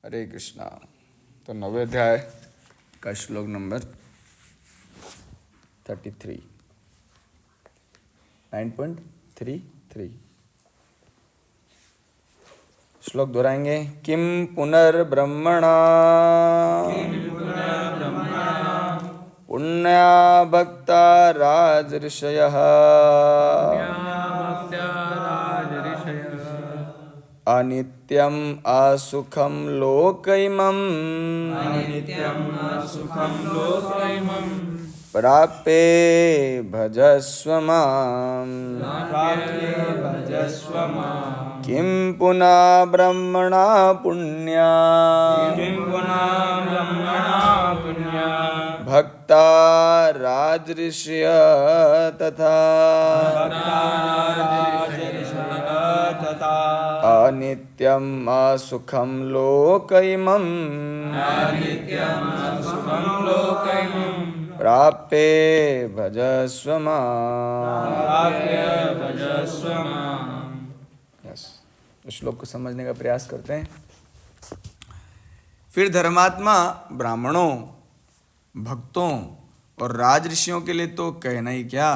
हरे कृष्णा। तो 9वें अध्याय का श्लोक नंबर 33 9.33 श्लोक दोहराएंगे। किम पुनर्ब्रह्मणा पुण्या भक्ता राजऋषयः अनित्यम असुखम लोकैमम् प्राप्ये भजस्व माम्। किं पुनः ब्रह्मणा पुण्या भक्ता राजऋषय तथा अनित्यम असुखम लोकैमम् प्राप्ये भजस्व माम्। यस, तो श्लोक को समझने का प्रयास करते हैं। फिर धर्मात्मा ब्राह्मणों, भक्तों और राजऋषियों के लिए तो कहना ही क्या,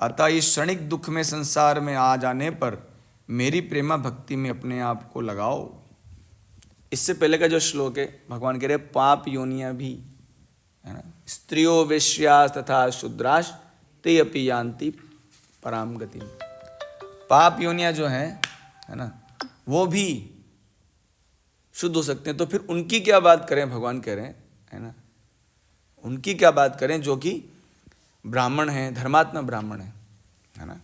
अतः इस क्षणिक दुख में संसार में आ जाने पर मेरी प्रेमा भक्ति में अपने आप को लगाओ। इससे पहले का जो श्लोक है, भगवान कह रहे पाप योनियां भी है ना, स्त्रियो वेश्यास तथा शूद्रास ते अपि यान्ति पराम गति। पाप योनियां जो है ना, वो भी शुद्ध हो सकते हैं। तो फिर उनकी क्या बात करें, भगवान कह रहे हैं है ना, उनकी क्या बात करें जो कि ब्राह्मण हैं, धर्मात्मा ब्राह्मण है ना,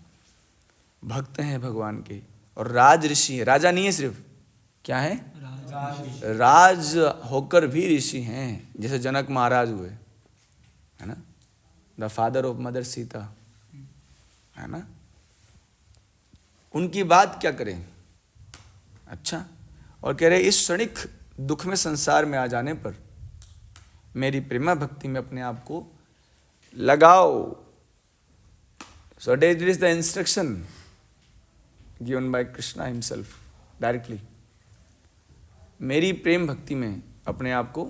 भक्त हैं भगवान के और राज ऋषि है। राजा नहीं है सिर्फ, क्या है, राज होकर भी ऋषि हैं, जैसे जनक महाराज हुए है ना, the father of mother Sita है ना। उनकी बात क्या करें। अच्छा, और कह रहे इस क्षणिक दुख में संसार में आ जाने पर मेरी प्रेमा भक्ति में अपने आप को लगाओ। So this is the instruction given by Krishna himself directly. मेरी प्रेम भक्ति में अपने आप को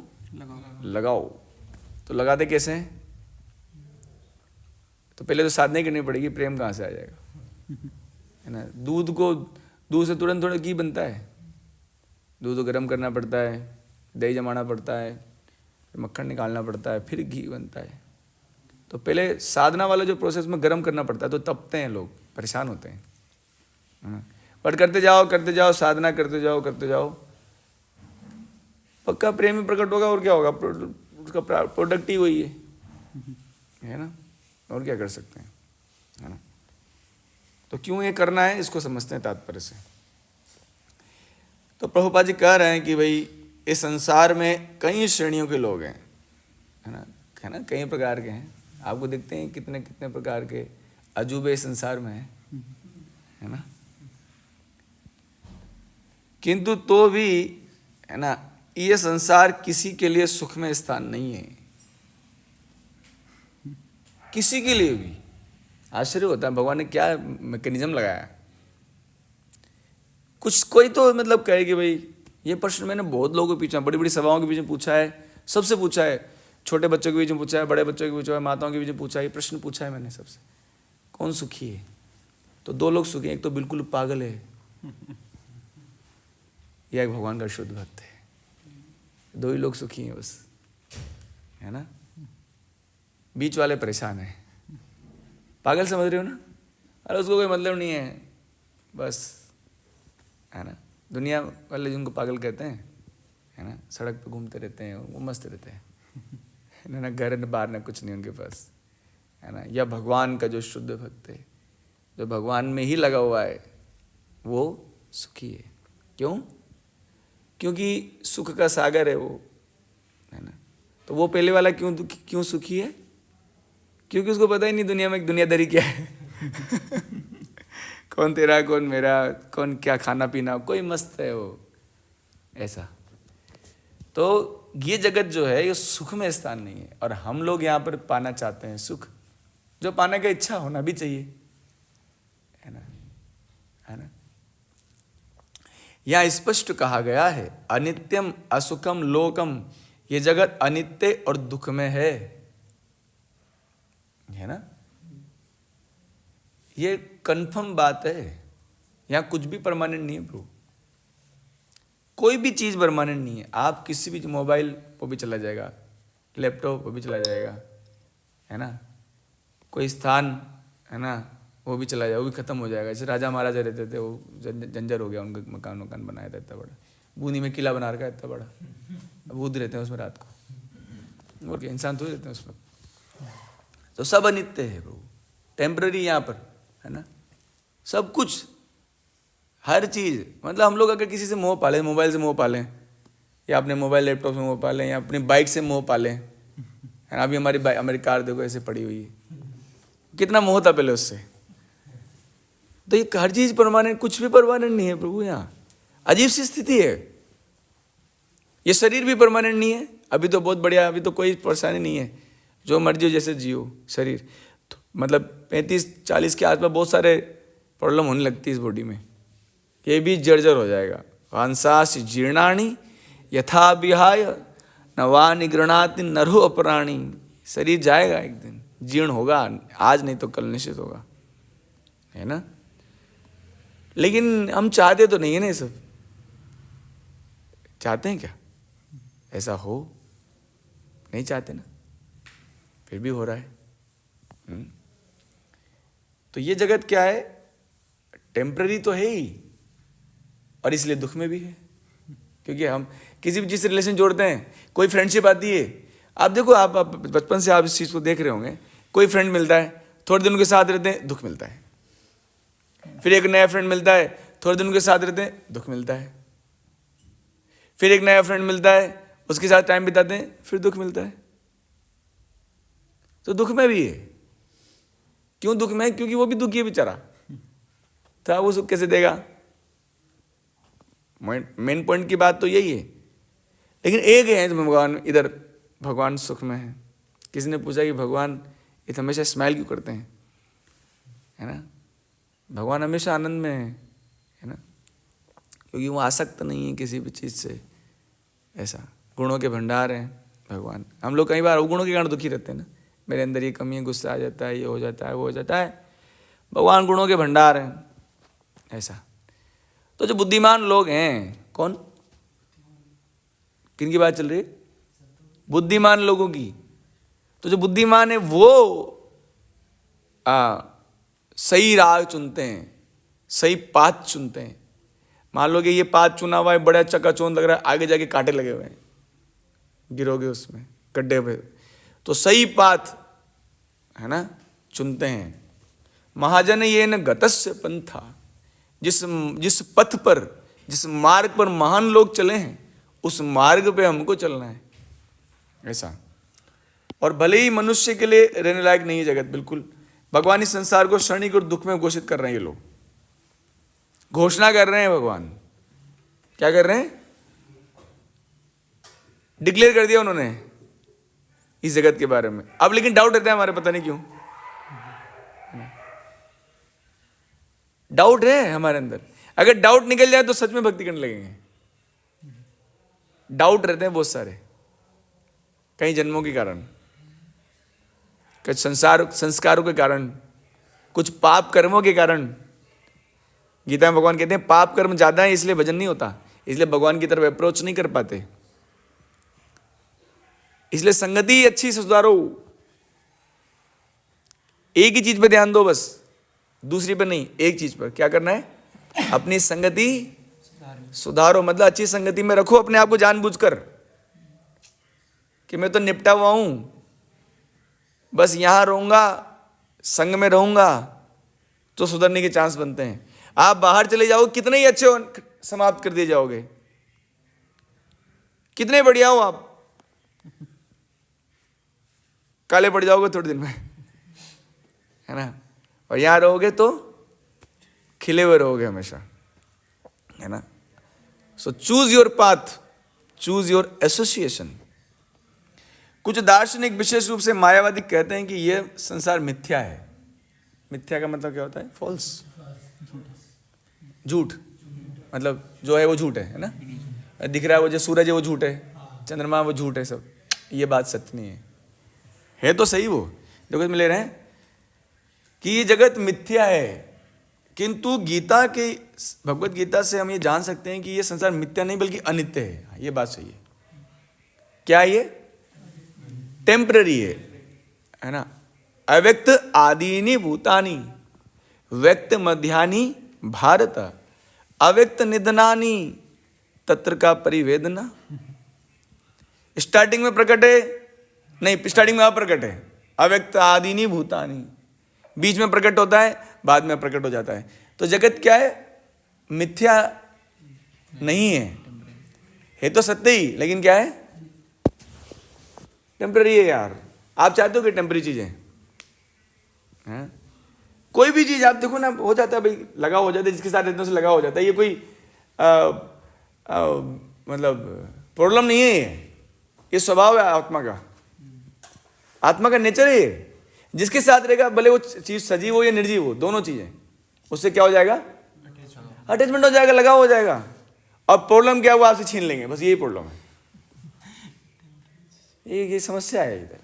लगाओ। तो लगाते कैसे हैं? तो पहले तो साधना करनी पड़ेगी, प्रेम कहाँ से आ जाएगा है ना। दूध से तुरंत थोड़ा घी बनता है। दूध को गर्म करना पड़ता है, दही जमाना पड़ता है, फिर मक्खन निकालना पड़ता है, फिर घी बनता है। तो पहले साधना वाला जो प्रोसेस में गर्म करना पड़ता है, तो तपते हैं लोग, परेशान होते हैं है ना। बट करते जाओ, साधना करते जाओ, पक्का प्रेम में प्रकट होगा। और क्या होगा, उसका प्रोडक्ट ही वही है ना। और क्या कर सकते हैं है ना। तो क्यों ये करना है, इसको समझते हैं तात्पर्य से। तो प्रभुपाद जी कह रहे हैं कि भाई इस संसार में कई श्रेणियों के लोग हैं है ना, कई प्रकार के हैं। आपको दिखते हैं कितने कितने प्रकार के अजूबे संसार में है ना। किंतु तो भी है ना, ये संसार किसी के लिए सुख में स्थान नहीं है, किसी के लिए भी। आश्चर्य होता है भगवान ने क्या मैकेनिज्म लगाया। कोई तो मतलब कहे कि भाई ये प्रश्न मैंने बहुत लोगों को पूछा, बड़ी बड़ी सभाओं के बीच में पूछा है, सबसे पूछा है, छोटे बच्चों के बीच में पूछा है, बड़े बच्चों के बीच में, माताओं के बीच में पूछा है, ये प्रश्न पूछा है मैंने सबसे, कौन सुखी है। तो दो लोग सुखी हैं, एक तो बिल्कुल पागल है, या एक भगवान का शुद्ध भक्त है। दो ही लोग सुखी हैं बस है ना। बीच वाले परेशान है। पागल समझ रहे हो ना, अरे उसको कोई मतलब नहीं है बस है ना। दुनिया वाले जिनको पागल कहते हैं है ना, सड़क पे घूमते रहते हैं, वो मस्त रहते हैं ना, घर न बाहर न कुछ नहीं उनके पास है ना। या भगवान का जो शुद्ध भक्त है, जो भगवान में ही लगा हुआ है, वो सुखी है। क्यों? क्योंकि सुख का सागर है वो है ना। तो वो पहले वाला क्यों सुखी है? क्योंकि उसको पता ही नहीं दुनिया में दुनियादारी क्या है कौन तेरा कौन मेरा, कौन क्या खाना पीना, कोई मस्त है वो ऐसा। तो ये जगत जो है ये सुख में स्थान नहीं है, और हम लोग यहाँ पर पाना चाहते हैं सुख, जो पाने का इच्छा होना भी चाहिए है ना। यहाँ स्पष्ट कहा गया है अनित्यम असुखम लोकम, ये जगत अनित्य और दुख में है ना। ये कंफर्म बात है। यहाँ कुछ भी परमानेंट नहीं है प्रभु, कोई भी चीज परमानेंट नहीं है। आप किसी भी मोबाइल वो भी चला जाएगा, लैपटॉप वो भी चला जाएगा, है ना। कोई स्थान है ना वो भी चला जाएगा, वो भी खत्म हो जाएगा। जैसे राजा महाराजा रहते थे, वो जंजर हो गया, उनका मकान वकान बनाया था इतना बड़ा, बूंदी में किला बना रखा है इतना बड़ा, भूत रहते हैं उसमें रात को, और क्या इंसान थोड़ी रहते हैं उसमें। तो सब अनित्य है प्रभु, टेम्पररी यहाँ पर, है ना। सब कुछ, हर चीज, मतलब हम लोग अगर किसी से मोह पालें, मोबाइल से मोह पालें, या अपने मोबाइल लैपटॉप से मोह पालें, या अपनी बाइक से मोह पालें, है ना। अभी हमारी कार देखो ऐसे पड़ी हुई है, कितना मोह था पहले उससे। तो ये हर चीज परमानेंट, कुछ भी परमानेंट नहीं है प्रभु। यहाँ अजीब सी स्थिति है। ये शरीर भी परमानेंट नहीं है। अभी तो बहुत बढ़िया, अभी तो कोई परेशानी नहीं है, जो मर्जी हो जैसे जियो शरीर। तो मतलब 35-40 के आसपास बहुत सारे प्रॉब्लम होने लगती है इस बॉडी में, ये भी जर्जर हो जाएगा। हंसास जीर्णाणी यथा विहाय नवा निगृणाति नरो अपराणी। शरीर जाएगा एक दिन, जीर्ण होगा, आज नहीं तो कल निश्चित होगा, है ना। लेकिन हम चाहते तो नहीं है ना ये सब, चाहते हैं क्या ऐसा हो? नहीं चाहते ना, फिर भी हो रहा है। तो ये जगत क्या है, टेम्पररी तो है ही, और इसलिए दुख में भी है। क्योंकि हम किसी भी चीज से रिलेशन जोड़ते हैं, कोई फ्रेंडशिप आती है, आप देखो, आप बचपन से आप इस चीज को देख रहे होंगे, कोई फ्रेंड मिलता है, थोड़े दिन उनके साथ रहते हैं, दुख मिलता है। फिर एक नया फ्रेंड मिलता है, थोड़े दिन उनके साथ रहते हैं, दुख मिलता है। फिर एक नया फ्रेंड मिलता है, उसके साथ टाइम बिताते हैं, फिर दुख मिलता है। तो दुख में भी है। क्यों दुख में? क्योंकि वो भी दुखी है बेचारा, तो वो सुख कैसे देगा? मेन पॉइंट की बात तो यही है। लेकिन एक है भगवान, इधर भगवान सुख में है। किसी ने पूछा कि भगवान ये हमेशा स्माइल क्यों करते हैं, है ना। भगवान हमेशा आनंद में है ना, क्योंकि वो आसक्त नहीं है किसी भी चीज़ से। ऐसा गुणों के भंडार हैं भगवान। हम लोग कई बार गुणों के कारण दुखी रहते हैं ना, मेरे अंदर ये कमी है, गुस्सा आ जाता है, ये हो जाता है, वो हो जाता है। भगवान गुणों के भंडार हैं ऐसा। तो जो बुद्धिमान लोग हैं, कौन, किन की बात चल रही है? बुद्धिमान लोगों की। तो जो बुद्धिमान है वो सही राह चुनते हैं, सही पाथ चुनते हैं। मान लो कि ये पाथ चुना हुआ है, बड़ा चकाचौंध लग रहा है, आगे जाके कांटे लगे हुए हैं, गिरोगे उसमें गड्ढे पे। तो सही पाथ है ना चुनते हैं। महाजन ये न गतस्य पंथा, जिस पथ पर, जिस मार्ग पर महान लोग चले हैं, उस मार्ग पे हमको चलना है ऐसा। और भले ही मनुष्य के लिए रहने लायक नहीं है जगत, बिल्कुल। भगवान इस संसार को क्षणिक और दुख में घोषित कर रहे हैं। ये लोग घोषणा कर रहे हैं, भगवान क्या कर रहे हैं? डिक्लेयर कर दिया उन्होंने इस जगत के बारे में। अब लेकिन डाउट रहता है हमारे, पता नहीं क्यों डाउट है हमारे अंदर। अगर डाउट निकल जाए तो सच में भक्ति करने लगेंगे। डाउट रहते हैं बहुत सारे, कई जन्मों के कारण, कुछ संस्कारों के कारण, कुछ पाप कर्मों के कारण। गीता में भगवान कहते हैं पाप कर्म ज्यादा है, इसलिए भजन नहीं होता, इसलिए भगवान की तरफ अप्रोच नहीं कर पाते। इसलिए संगति अच्छी से सुधारो। एक ही चीज पे ध्यान दो बस, दूसरी पे नहीं, एक चीज पर। क्या करना है? अपनी संगति सुधारो। मतलब अच्छी संगति में रखो अपने आप को, जानबूझकर कि मैं तो निपटा हुआ हूं, बस यहां रहूंगा, संग में रहूंगा तो सुधरने के चांस बनते हैं। आप बाहर चले जाओ, कितने ही अच्छे हो, समाप्त कर दिए जाओगे। कितने बढ़िया हो आप, काले पड़ जाओगे थोड़े दिन में, है ना। और यहां रहोगे तो खिले हुए रहोगे हमेशा, है ना। So choose your path, choose your association. कुछ दार्शनिक विशेष रूप से मायावादी कहते हैं कि यह संसार मिथ्या है। मिथ्या का मतलब क्या होता है? फॉल्स, झूठ। मतलब जो है वो झूठ है ना, दिख रहा है वो जो सूरज है वो झूठ है, चंद्रमा वो झूठ है, सब ये बात सत्य नहीं है तो सही वो जगत में ले रहे हैं कि ये जगत मिथ्या है, किंतु गीता के भगवत गीता से हम ये जान सकते हैं कि ये संसार मिथ्या नहीं बल्कि अनित्य है। ये बात सही है। क्या ये टेम्पररी है ना। अव्यक्त आदीनि भूतानि व्यक्त मध्यानि भारत अव्यक्त निधनानि तत्र का परिवेदना। स्टार्टिंग में प्रकट है नहीं, स्टार्टिंग में अप्रकट है, अव्यक्त आदीनि भूतानि, बीच में प्रकट होता है, बाद में प्रकट हो जाता है। तो जगत क्या है, मिथ्या नहीं है तो सत्य ही, लेकिन क्या है टेम्पररी है यार। आप चाहते हो कि टेम्पररी चीजें हैं? कोई भी चीज आप देखो ना, हो जाता है भाई, लगा हो जाता है, जिसके साथ रहते हैं उसे लगा हो जाता है, ये कोई मतलब प्रॉब्लम नहीं है, ये स्वभाव है आत्मा का, आत्मा का नेचर है। जिसके साथ रहेगा भले वो चीज सजीव हो या निर्जीव हो, दोनों चीजें, उससे क्या हो जाएगा, अटैचमेंट हो जाएगा, लगाव हो जाएगा। और प्रॉब्लम क्या है, वो आपसे छीन लेंगे, बस यही प्रॉब्लम है, ये समस्या है इधर।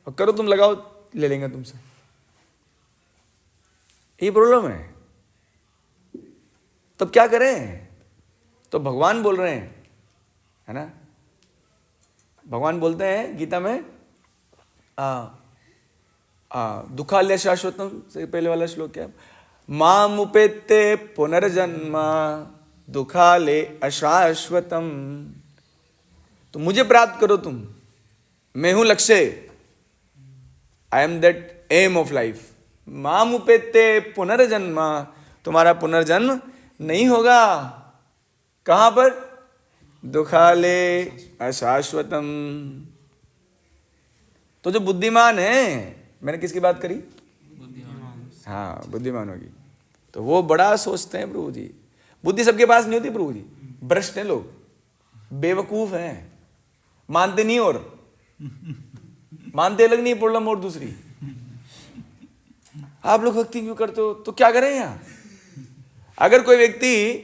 और करो तुम लगाओ, ले लेंगे तुमसे, ये प्रॉब्लम है। तब क्या करें, तो भगवान बोल रहे हैं, है ना, भगवान बोलते हैं गीता में, दुखालय शाश्वतम से पहले वाला श्लोक क्या, माम उपेत्ते पुनर्जन्म दुखाले अशाश्वतम। तो मुझे प्राप्त करो तुम, मैं हूं लक्ष्य, I am that aim of life. माम उपेत्ते पुनर्जन्म, तुम्हारा पुनर्जन्म नहीं होगा। कहां पर, दुखाले अशाश्वतम। तो जो बुद्धिमान है, मैंने किसकी बात करी, हाँ बुद्धिमान होगी, तो वो बड़ा सोचते हैं प्रभु जी। बुद्धि सबके पास नहीं होती प्रभु जी, भ्रष्ट हैं लोग, बेवकूफ हैं, मानते नहीं, और मानते अलग नहीं प्रॉब्लम, और दूसरी आप लोग भक्ति क्यों करते हो, तो क्या करें यहां। अगर कोई व्यक्ति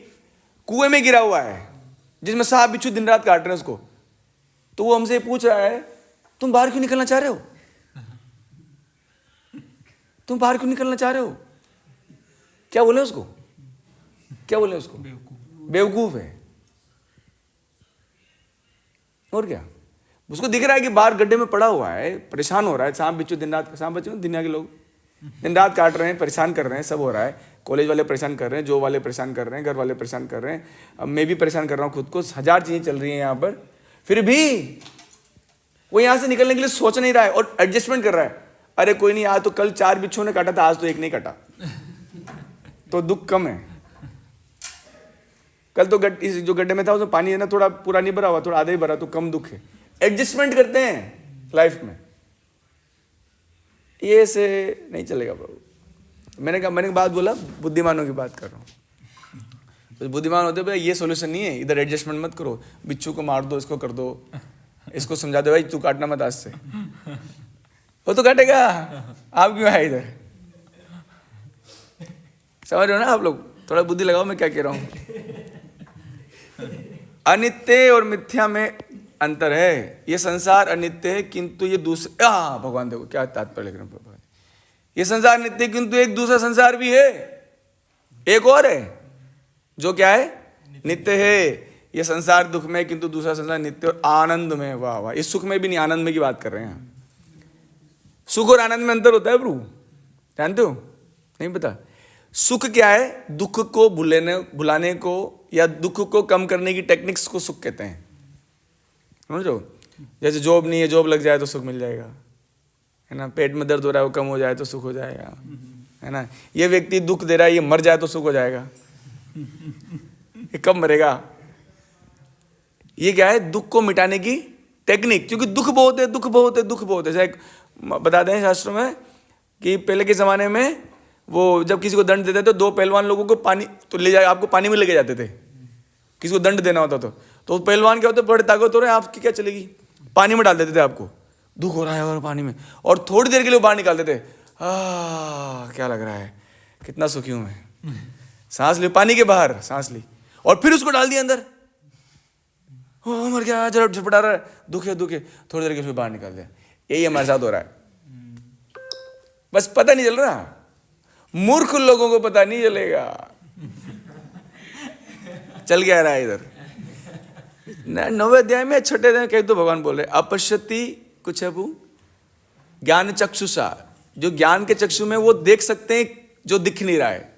कुएं में गिरा हुआ है जिसमें सांप बिच्छू दिन रात काट रहे हैं उसको, तो वो हमसे पूछ रहा है तुम बाहर क्यों निकलना चाह रहे हो, तुम बाहर क्यों निकलना चाह रहे हो, क्या बोले उसको, क्या बोले उसको, बेवकूफ है। और क्या, उसको दिख रहा है कि बाहर गड्ढे में पड़ा हुआ है, परेशान हो रहा है, सांप बिच्छू दिन रात, सांप बिच्छू दुनिया के लोग दिन रात काट रहे हैं, परेशान कर रहे हैं, सब हो रहा है, कॉलेज वाले परेशान कर रहे हैं, जॉब वाले परेशान कर रहे हैं, घर वाले परेशान कर रहे हैं, अब मैं भी परेशान कर रहा हूँ खुद को, 1000 चीजें चल रही हैं यहाँ पर, फिर भी वो यहाँ से निकलने के लिए सोच नहीं रहा है और एडजस्टमेंट कर रहा है। अरे कोई नहीं, आज तो कल 4 बिच्छुओं ने काटा था, आज तो एक नहीं काटा, तो दुख कम है। कल तो जो गड्ढे में था उसमें पानी है ना, थोड़ा पूरा नहीं भरा हुआ, थोड़ा आधा ही भरा, तो कम दुख है। एडजस्टमेंट करते हैं लाइफ में, ये से नहीं चलेगा प्रभु। मैंने बात बोला, बुद्धिमानों की बात कर रहा हूँ। तो बुद्धिमान होते भाई ये सॉल्यूशन नहीं है, इधर एडजस्टमेंट मत करो, बिच्छू को मार दो, इसको कर दो, इसको समझा दो भाई तू काटना मत आज से, वो तो काटेगा, आप क्यों आए इधर। समझ रहे हो ना आप लोग, थोड़ा बुद्धि लगाओ मैं क्या कह रहा हूं। अनित्य और मिथ्या में अंतर है। ये संसार अनित्य है किंतु ये दूसरे, भगवान देखो क्या तात्पर्य लिख रहे हैं भगवान, ये संसार नित्य किंतु एक दूसरा संसार भी है, एक और है जो क्या है, नित्य है। ये संसार दुख में किंतु दूसरा संसार नित्य और आनंद में। वाह वाह, इस सुख में भी नहीं, आनंद में की बात कर रहे हैं। सुख और आनंद में अंतर होता है प्रभु, जानते हो, नहीं पता। सुख क्या है, दुख को भुलाने को या दुख को कम करने की टेक्निक्स को सुख कहते हैं, समझो। जैसे जॉब नहीं है, जॉब लग जाए तो सुख मिल जाएगा, है ना। पेट में दर्द हो रहा है, वो कम हो जाए तो सुख हो जाएगा, है ना। ये व्यक्ति दुख दे रहा है, ये मर जाए तो सुख हो जाएगा, ये कब मरेगा। ये क्या है, दुख को मिटाने की टेक्निक, क्योंकि दुख बहुत है, दुख बहुत है, दुख बहुत है। जैसे बताते हैं शास्त्रों में कि पहले के ज़माने में वो जब किसी को दंड देते थे, 2 पहलवान लोगों को पानी तो ले जाए, आपको पानी में लेके जाते थे, किसी को दंड देना होता तो पहलवान क्या होते, बड़े ताकत हो रहे हैं, आपकी क्या चलेगी, पानी में डाल देते थे आपको, दुख हो रहा है और पानी में, और थोड़ी देर के लिए बाहर निकालते थे, क्या लग रहा है, कितना सुखी हूँ मैं, सांस ली, पानी के बाहर सांस ली और फिर उसको डाल दिया अंदर, ओ मर गया, जरा झटपटा रहा है, दुखे दुखे, थोड़ी देर के फिर बाहर निकाल दिया। यही हमारे साथ हो रहा है, बस पता नहीं चल रहा। मूर्ख लोगों को पता नहीं चलेगा, चल क्या रहा है इधर। 9वें अध्याय में छठे अध्याय कहीं तो भगवान बोल रहे अपश्यति कुछ है वो ज्ञान चक्षुषा, जो ज्ञान के चक्षु में वो देख सकते हैं जो दिख नहीं रहा है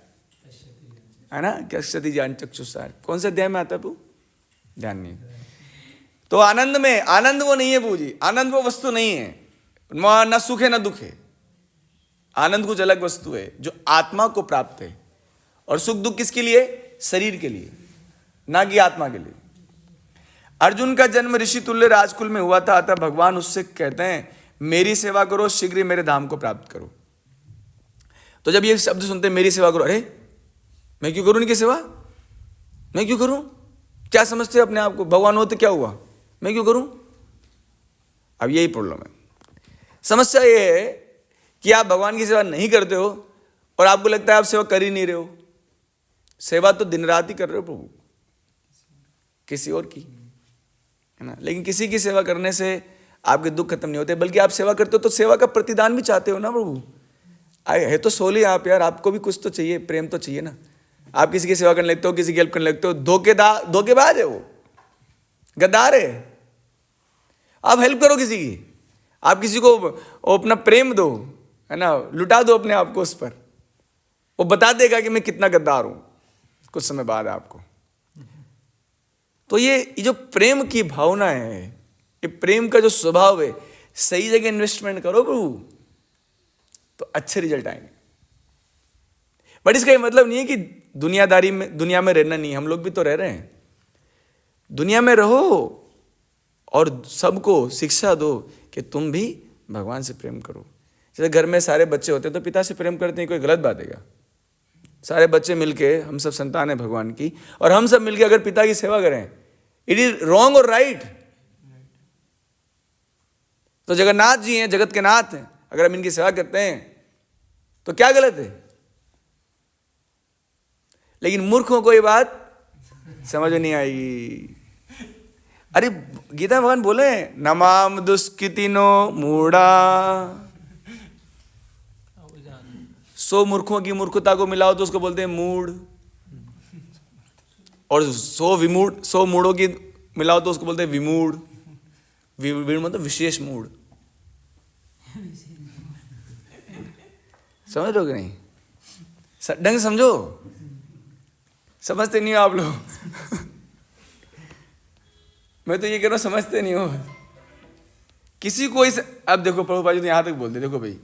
ना। पश्यति ज्ञान चक्षुषा कौन से अध्याय में आता है वो ध्यान नहीं। तो आनंद में, आनंद वो नहीं है पूजी, आनंद वो वस्तु नहीं है, न सुख है न दुख है। आनंद कुछ अलग वस्तु है जो आत्मा को प्राप्त है, और सुख दुख किसके लिए? शरीर के लिए, ना कि आत्मा के लिए। अर्जुन का जन्म ऋषि तुल्य राजकुल में हुआ था, अतः भगवान उससे कहते हैं मेरी सेवा करो, शीघ्र ही मेरे धाम को प्राप्त करो। तो जब ये शब्द सुनते हैं मेरी सेवा करो, अरे मैं क्यों करूं इनकी सेवा, मैं क्यों करूं? क्या समझते हो अपने आप को? भगवान हो तो क्या हुआ, मैं क्यों करूं? अब यही प्रॉब्लम है। समस्या ये है कि आप भगवान की सेवा नहीं करते हो और आपको लगता है आप सेवा कर ही नहीं रहे हो। सेवा तो दिन रात ही कर रहे हो प्रभु, किसी और की, है ना। लेकिन किसी की सेवा करने से आपके दुख खत्म नहीं होते, बल्कि आप सेवा करते हो तो सेवा का प्रतिदान भी चाहते हो ना प्रभु। है तो सोली आप यार, आपको भी कुछ तो चाहिए, प्रेम तो चाहिए ना। आप किसी की सेवा करने लगते हो, किसी की हेल्प करने लगते हो, धोखेबाज है वो, गद्दार है। आप हेल्प करो किसी की, आप किसी को अपना प्रेम दो, है ना, लुटा दो अपने आप को उस पर, वो बता देगा कि मैं कितना गद्दार हूं कुछ समय बाद आपको। तो ये जो प्रेम की भावना है, ये प्रेम का जो स्वभाव है, सही जगह इन्वेस्टमेंट करो प्रभु तो अच्छे रिजल्ट आएंगे। बट इसका ये मतलब नहीं है कि दुनियादारी में, दुनिया में रहना नहीं है। हम लोग भी तो रह रहे हैं, दुनिया में रहो और सबको शिक्षा दो कि तुम भी भगवान से प्रेम करो। जैसे घर में सारे बच्चे होते हैं तो पिता से प्रेम करते हैं, कोई गलत बात है क्या? सारे बच्चे मिलके, हम सब संतान है भगवान की, और हम सब मिलके अगर पिता की सेवा करें, इट इज रॉन्ग और राइट। तो जगन्नाथ जी हैं, जगत के नाथ हैं, अगर हम इनकी सेवा करते हैं तो क्या गलत है? लेकिन मूर्खों को ये बात समझ नहीं आएगी। अरे गीता भगवान बोले नमाम दुष्कृतिनो मूढ़ा, सो मूर्खों की मूर्खता को मिलाओ तो उसको बोलते हैं मूढ़, और सो मूढ़ों की मिलाओ तो उसको बोलते हैं विमूढ़। विमूढ़ मतलब विशेष मूढ़। समझ रहे हो कि नहीं? ढंग से समझो, समझते नहीं हो आप लोग। मैं तो ये कह रहा हूं समझते नहीं हो किसी को इस, अब देखो प्रभुपाद जी तो यहां तक बोलते, देखो भाई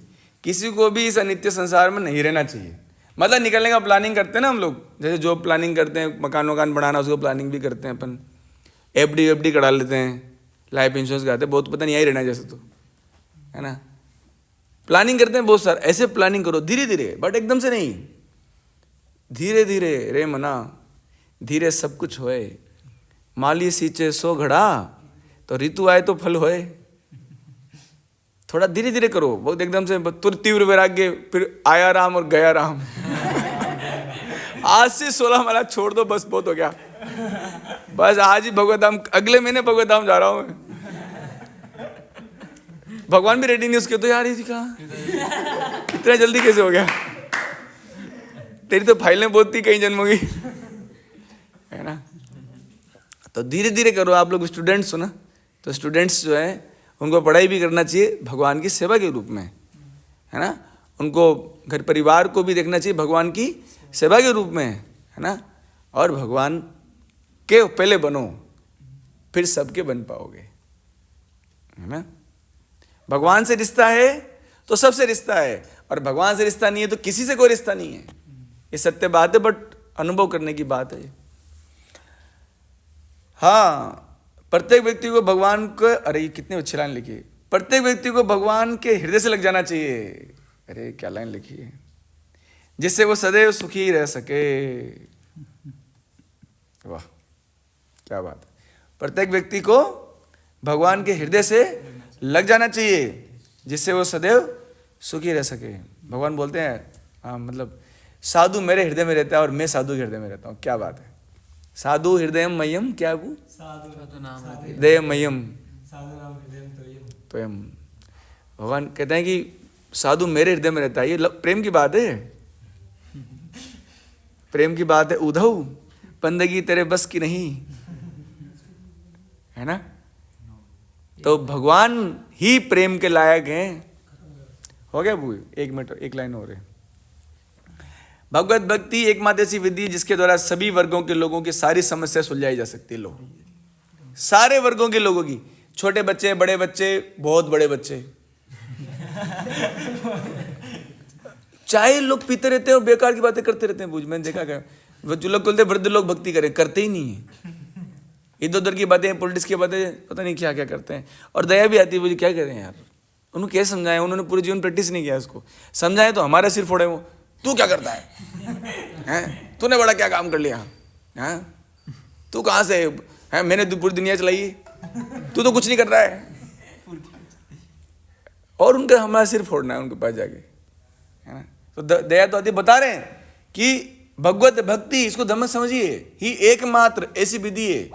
किसी को भी इस अनित्य संसार में नहीं रहना चाहिए। मतलब निकलने का प्लानिंग करते हैं ना हम लोग, जैसे जॉब प्लानिंग करते हैं, मकान वकान बनाना, उसको प्लानिंग भी करते हैं अपन, एफडी करा लेते हैं, लाइफ इंश्योरेंस कराते हैं, बहुत पता नहीं आई रहना जैसे, तो है ना, प्लानिंग करते हैं बहुत सारा। ऐसे प्लानिंग करो धीरे धीरे, बट एकदम से नहीं, धीरे धीरे रे मना, धीरे सब कुछ होए। माली सींचे सो घड़ा, तो ऋतु आए तो फल होए। थोड़ा धीरे धीरे करो, बहुत एकदम से तुरंत तीव्र वैराग्य, फिर आया राम और गया राम। आज से 16 माला छोड़ दो, बस बहुत हो गया, बस आज ही भगवत धाम, अगले महीने भगवत धाम जा रहा हूं मैं। भगवान भी रेडी नहीं उसके, तो यार ये कहा इतना जल्दी कैसे हो गया? तेरी तो फाइलें बहुत थी कई जन्मों की, है ना। तो धीरे धीरे करो। आप लोग स्टूडेंट्स हो ना, तो स्टूडेंट्स जो है उनको पढ़ाई भी करना चाहिए भगवान की सेवा के रूप में, है ना। उनको घर परिवार को भी देखना चाहिए भगवान की सेवा के रूप में, है ना। और भगवान के पहले बनो, फिर सबके बन पाओगे, है ना। भगवान से रिश्ता है तो सबसे रिश्ता है, और भगवान से रिश्ता नहीं है तो किसी से कोई रिश्ता नहीं है। ये सत्य बात है, बट अनुभव करने की बात है। हाँ, प्रत्येक व्यक्ति को भगवान को, अरे ये कितने अच्छी लाइन लिखी है, प्रत्येक व्यक्ति को भगवान के हृदय से लग जाना चाहिए। अरे क्या लाइन लिखी है, जिससे वो सदैव सुखी रह सके। वाह क्या बात है। प्रत्येक व्यक्ति को भगवान के हृदय से लग जाना चाहिए, जिससे वो सदैव सुखी रह सके। भगवान बोलते हैं, हाँ मतलब साधु मेरे हृदय में रहता है और मैं साधु के हृदय में रहता हूँ। क्या बात है। साधु हृदय मयम, क्या वो हृदय मयम तो भगवान कहते हैं कि साधु मेरे हृदय में रहता है। ये प्रेम की बात है, प्रेम की बात है। उद्धव बंदगी तेरे बस की नहीं है ना। तो भगवान ही प्रेम के लायक हैं। हो गया वो 1 मिनट 1 लाइन हो रही। भगवत भक्ति एकमात्र ऐसी विधि है जिसके द्वारा सभी वर्गों के लोगों की सारी समस्या सुलझाई जा सकती है। लोग सारे वर्गों के लोगों की, छोटे बच्चे, बड़े बच्चे, बहुत बड़े बच्चे, चाहे लोग पीते रहते हैं और बेकार की बातें करते रहते हैं। मैंने देखा क्या, जो लोग बोलते वृद्ध लोग भक्ति करें, करते ही नहीं है। इधर उधर की बातें, पॉलिटिक्स की बातें, पता नहीं क्या क्या करते हैं। और दया भी आती है, मुझे क्या करें यार, उन्होंने कैसे समझाया, उन्होंने पूरे जीवन प्रैक्टिस नहीं किया उसको। समझाए तो हमारा सिर फोड़े, वो तू क्या करता है, तूने बड़ा क्या काम कर लिया, हैं तू कहाँ से है, मैंने पूरी दुनिया चलाई है, तू तो कुछ नहीं कर रहा है। और उनका हमारा सिर फोड़ना है उनके पास जाके, है ना। तो दया तो आती, बता रहे हैं कि भगवत भक्ति, इसको धर्म समझिए, ही एकमात्र ऐसी विधि है,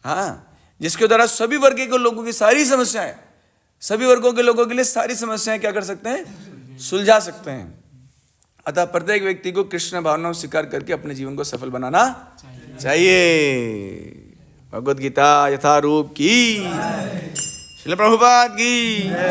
हाँ, जिसके द्वारा सभी वर्ग के लोगों की सारी समस्याएं, सभी वर्गों के लोगों के लिए सारी समस्याएं क्या कर सकते हैं, सुलझा सकते हैं। अतः प्रत्येक व्यक्ति को कृष्ण भावना स्वीकार करके अपने जीवन को सफल बनाना चाहिए। भगवद गीता यथारूप की, श्रील प्रभुपाद की।